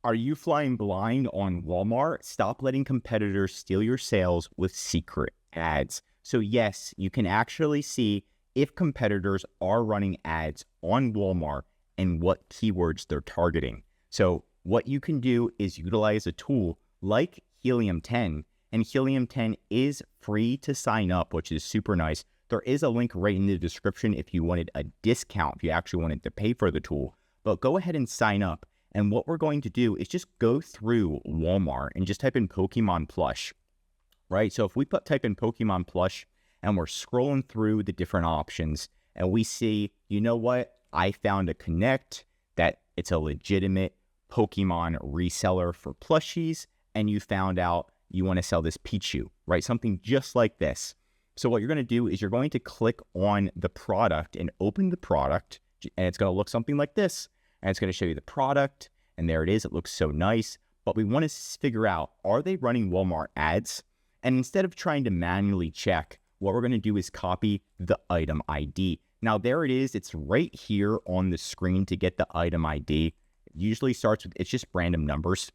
Are you flying blind on Walmart? Stop letting competitors steal your sales with secret ads. So yes, you can actually see if competitors are running ads on Walmart and what keywords they're targeting. So what you can do is utilize a tool like Helium 10, and Helium 10 is free to sign up, which is super nice. There is a link right in the description if you wanted a discount, if you actually wanted to pay for the tool, but go ahead and sign up. And what we're going to do is just go through Walmart and just type in Pokemon plush, right? So if we type in Pokemon plush and we're scrolling through the different options and we see, you know what? I found a connect that it's a legitimate Pokemon reseller for plushies, and you found out you want to sell this Pichu, right? Something just like this. So what you're going to do is you're going to click on the product and open the product, and it's going to look something like this. And it's going to show you the product, and there it is. It looks so nice. But we want to figure out, are they running Walmart ads? And instead of trying to manually check, what we're going to do is copy the item ID. Now, there it is. It's right here on the screen to get the item ID. It usually starts with, it's just random numbers.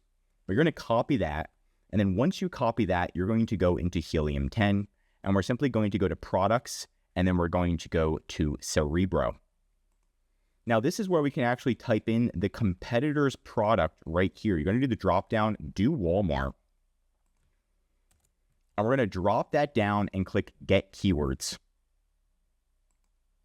But you're going to copy that. And then once you copy that, you're going to go into Helium 10. And we're simply going to go to products. And then we're going to go to Cerebro. Now, this is where we can actually type in the competitor's product right here. You're going to do the drop down, do Walmart. And we're going to drop that down and click Get Keywords.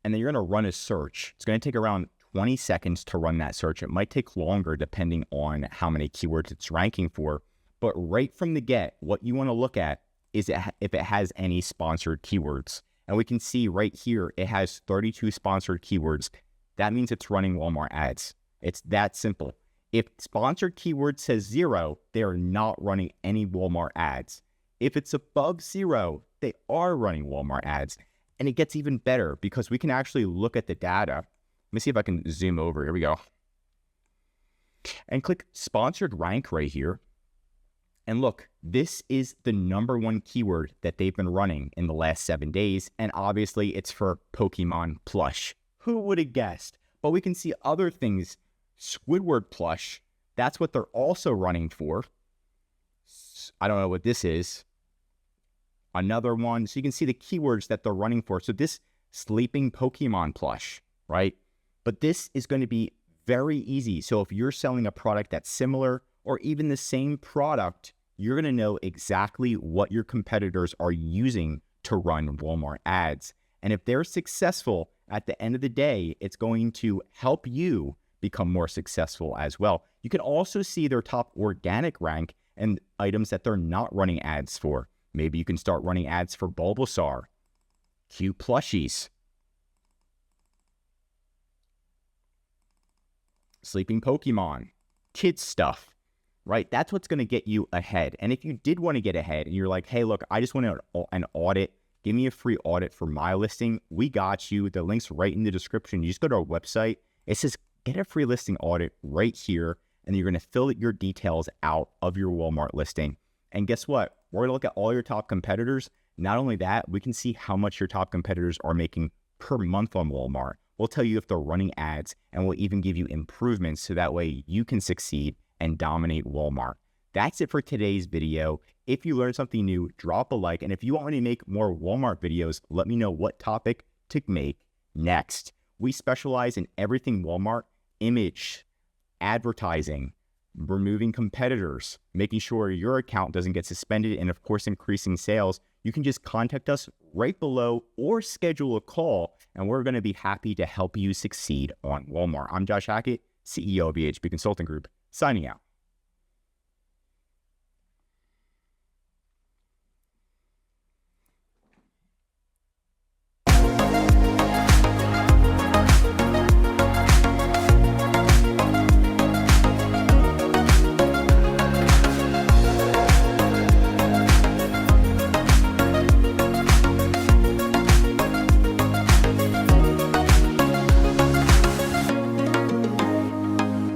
And then you're going to run a search. It's going to take around 20 seconds to run that search. It might take longer depending on how many keywords it's ranking for. But right from the get, what you want to look at is if it has any sponsored keywords. And we can see right here, it has 32 sponsored keywords. That means it's running Walmart ads. It's that simple. If sponsored keyword says 0, they are not running any Walmart ads. If it's above 0, they are running Walmart ads. And it gets even better because we can actually look at the data. Let me see if I can zoom over. Here we go. And click sponsored rank right here. And look, this is the #1 keyword that they've been running in the last 7 days. And obviously it's for Pokemon plush. Who would have guessed? But we can see other things. Squidward plush, that's what they're also running for. I don't know what this is. Another one. So you can see the keywords that they're running for. So this sleeping Pokemon plush, right? But this is going to be very easy. So if you're selling a product that's similar or even the same product, you're going to know exactly what your competitors are using to run Walmart ads. And if they're successful, at the end of the day, it's going to help you become more successful as well. You can also see their top organic rank and items that they're not running ads for. Maybe you can start running ads for Bulbasaur, cute plushies, sleeping Pokemon, kids stuff, right? That's what's going to get you ahead. And if you did want to get ahead and you're like, hey, look, I just want an audit. Give me a free audit for my listing. We got you. The link's right in the description. You just go to our website. It says get a free listing audit right here. And you're going to fill your details out of your Walmart listing. And guess what? We're going to look at all your top competitors. Not only that, we can see how much your top competitors are making per month on Walmart. We'll tell you if they're running ads, and we'll even give you improvements so that way you can succeed and dominate Walmart. That's it for today's video. If you learned something new, drop a like. And if you want me to make more Walmart videos, let me know what topic to make next. We specialize in everything Walmart: image, advertising, removing competitors, making sure your account doesn't get suspended, and of course, increasing sales. You can just contact us right below or schedule a call, and we're going to be happy to help you succeed on Walmart. I'm Josh Hackett, CEO of EHP Consulting Group, signing out.